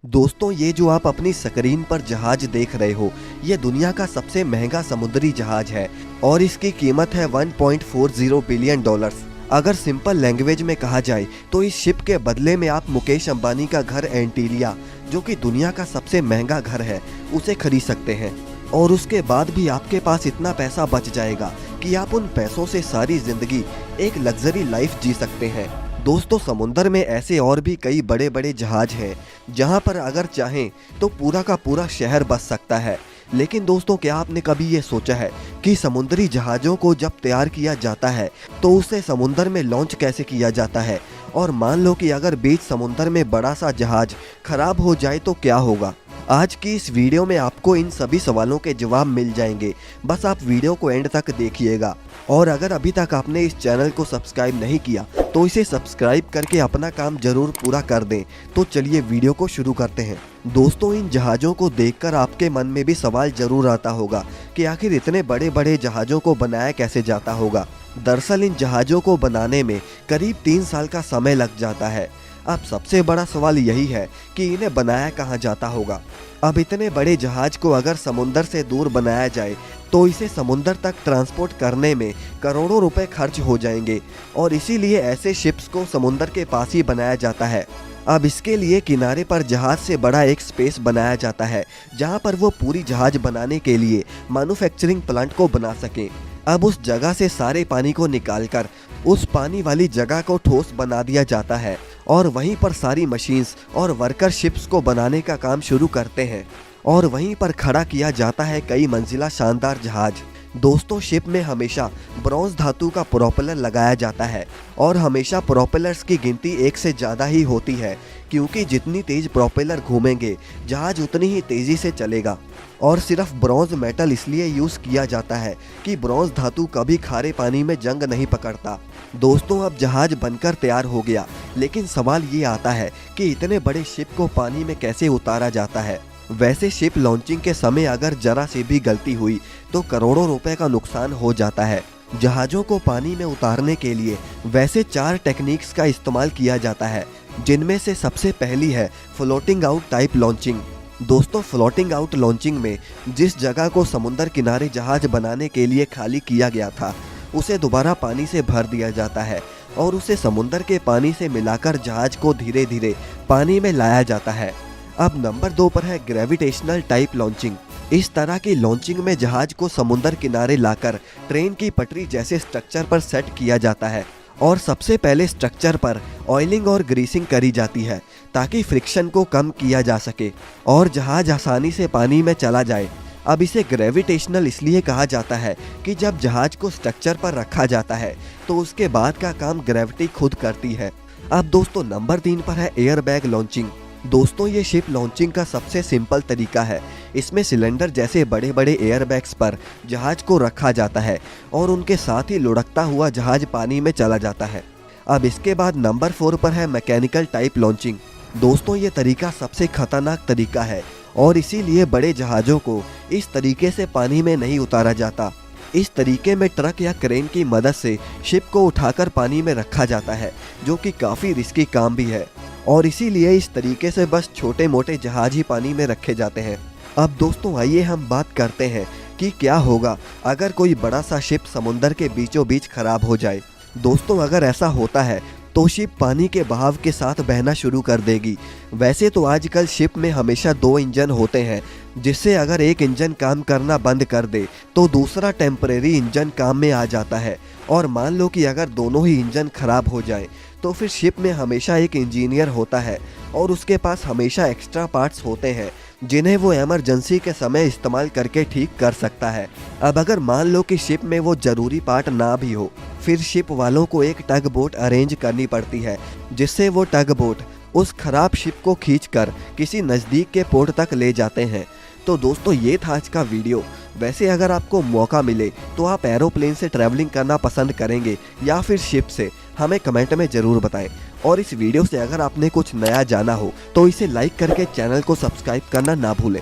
दोस्तों, ये जो आप अपनी स्क्रीन पर जहाज देख रहे हो, ये दुनिया का सबसे महंगा समुद्री जहाज है और इसकी कीमत है 1.40 बिलियन डॉलर्स। अगर सिंपल लैंग्वेज में कहा जाए तो इस शिप के बदले में आप मुकेश अंबानी का घर एंटीलिया, जो कि दुनिया का सबसे महंगा घर है, उसे खरीद सकते हैं। और उसके बाद भी आपके पास इतना पैसा बच जाएगा कि आप उन पैसों से सारी जिंदगी एक लग्जरी लाइफ जी सकते हैं। दोस्तों, समुंदर में ऐसे और भी कई बड़े बड़े जहाज हैं जहां पर अगर चाहें तो पूरा का पूरा शहर बस सकता है। लेकिन दोस्तों, क्या आपने कभी ये सोचा है कि समुद्री जहाज़ों को जब तैयार किया जाता है तो उसे समुंदर में लॉन्च कैसे किया जाता है? और मान लो कि अगर बीच समुंदर में बड़ा सा जहाज खराब हो जाए तो क्या होगा? आज की इस वीडियो में आपको इन सभी सवालों के जवाब मिल जाएंगे। बस आप वीडियो को एंड तक देखिएगा। और अगर अभी तक आपने इस चैनल को सब्सक्राइब नहीं किया तो इसे सब्सक्राइब करके अपना काम जरूर पूरा कर दें। तो चलिए वीडियो को शुरू करते हैं। दोस्तों, इन जहाज़ों को देखकर आपके मन में भी सवाल जरूर आता होगा कि आखिर इतने बड़े बड़े जहाज़ों को बनाया कैसे जाता होगा। दरअसल इन जहाज़ों को बनाने में करीब 3 साल का समय लग जाता है। अब सबसे बड़ा सवाल यही है कि इन्हें बनाया कहाँ जाता होगा। अब इतने बड़े जहाज को अगर समुंदर से दूर बनाया जाए तो इसे समुंदर तक ट्रांसपोर्ट करने में करोड़ों रुपए खर्च हो जाएंगे और इसीलिए ऐसे शिप्स को समुंदर के पास ही बनाया जाता है। अब इसके लिए किनारे पर जहाज से बड़ा एक स्पेस बनाया जाता है जहां पर वो पूरी जहाज बनाने के लिए मैन्युफैक्चरिंग प्लांट को बना सकें। अब उस जगह से सारे पानी को निकालकर उस पानी वाली जगह को ठोस बना दिया जाता है और वहीं पर सारी मशीन्स और वर्कर शिप्स को बनाने का काम शुरू करते हैं और वहीं पर खड़ा किया जाता है कई मंजिला शानदार जहाज। दोस्तों, शिप में हमेशा ब्रॉन्ज धातु का प्रोपेलर लगाया जाता है और हमेशा प्रोपेलर्स की गिनती एक से ज़्यादा ही होती है, क्योंकि जितनी तेज प्रोपेलर घूमेंगे जहाज उतनी ही तेज़ी से चलेगा। और सिर्फ ब्रॉन्ज मेटल इसलिए यूज़ किया जाता है कि ब्रॉन्ज धातु कभी खारे पानी में जंग नहीं पकड़ता। दोस्तों, अब जहाज बनकर तैयार हो गया, लेकिन सवाल ये आता है कि इतने बड़े शिप को पानी में कैसे उतारा जाता है। वैसे शिप लॉन्चिंग के समय अगर जरा सी भी गलती हुई तो करोड़ों रुपए का नुकसान हो जाता है। जहाज़ों को पानी में उतारने के लिए वैसे 4 टेक्निक्स का इस्तेमाल किया जाता है, जिनमें से सबसे पहली है फ्लोटिंग आउट टाइप लॉन्चिंग। दोस्तों, फ्लोटिंग आउट लॉन्चिंग में जिस जगह को समुद्र किनारे जहाज बनाने के लिए खाली किया गया था उसे दोबारा पानी से भर दिया जाता है और उसे समुद्र के पानी से मिलाकर जहाज को धीरे धीरे पानी में लाया जाता है। अब नंबर 2 पर है ग्रेविटेशनल टाइप लॉन्चिंग। इस तरह की लॉन्चिंग में जहाज को समुद्र किनारे लाकर ट्रेन की पटरी जैसे स्ट्रक्चर पर सेट किया जाता है और सबसे पहले स्ट्रक्चर पर ऑयलिंग और ग्रीसिंग करी जाती है ताकि फ्रिक्शन को कम किया जा सके और जहाज आसानी से पानी में चला जाए। अब इसे ग्रेविटेशनल इसलिए कहा जाता है कि जब जहाज को स्ट्रक्चर पर रखा जाता है तो उसके बाद का काम ग्रेविटी खुद करती है। अब दोस्तों, नंबर 3 पर है एयर बैग लॉन्चिंग। दोस्तों, ये शिप लॉन्चिंग का सबसे सिंपल तरीका है। इसमें सिलेंडर जैसे बड़े बड़े एयरबैग्स पर जहाज को रखा जाता है और उनके साथ ही लुढ़कता हुआ जहाज पानी में चला जाता है। अब इसके बाद नंबर 4 पर है मैकेनिकल टाइप लॉन्चिंग। दोस्तों, ये तरीका सबसे खतरनाक तरीका है और इसीलिए बड़े जहाज़ों को इस तरीके से पानी में नहीं उतारा जाता। इस तरीके में ट्रक या क्रेन की मदद से शिप को उठाकर पानी में रखा जाता है, जो कि काफ़ी रिस्की काम भी है और इसीलिए इस तरीके से बस छोटे मोटे जहाज ही पानी में रखे जाते हैं। अब दोस्तों, आइए हम बात करते हैं कि क्या होगा अगर कोई बड़ा सा शिप समुंदर के बीचों बीच खराब हो जाए। दोस्तों, अगर ऐसा होता है तो शिप पानी के बहाव के साथ बहना शुरू कर देगी। वैसे तो आजकल शिप में हमेशा 2 इंजन होते हैं, जिससे अगर एक इंजन काम करना बंद कर दे तो दूसरा टेम्परेरी इंजन काम में आ जाता है। और मान लो कि अगर दोनों ही इंजन खराब हो जाए तो फिर शिप में हमेशा एक इंजीनियर होता है और उसके पास हमेशा एक्स्ट्रा पार्ट्स होते हैं जिन्हें वो इमरजेंसी के समय इस्तेमाल करके ठीक कर सकता है। अब अगर मान लो कि शिप में वो ज़रूरी पार्ट ना भी हो, फिर शिप वालों को एक टग बोट अरेंज करनी पड़ती है, जिससे वो टग बोट उस खराब शिप को खींचकर किसी नज़दीक के पोर्ट तक ले जाते हैं। तो दोस्तों, ये था आज का वीडियो। वैसे अगर आपको मौका मिले तो आप एरोप्लेन से ट्रैवलिंग करना पसंद करेंगे या फिर शिप से? हमें कमेंट में ज़रूर बताएं। और इस वीडियो से अगर आपने कुछ नया जाना हो तो इसे लाइक करके चैनल को सब्सक्राइब करना ना भूलें।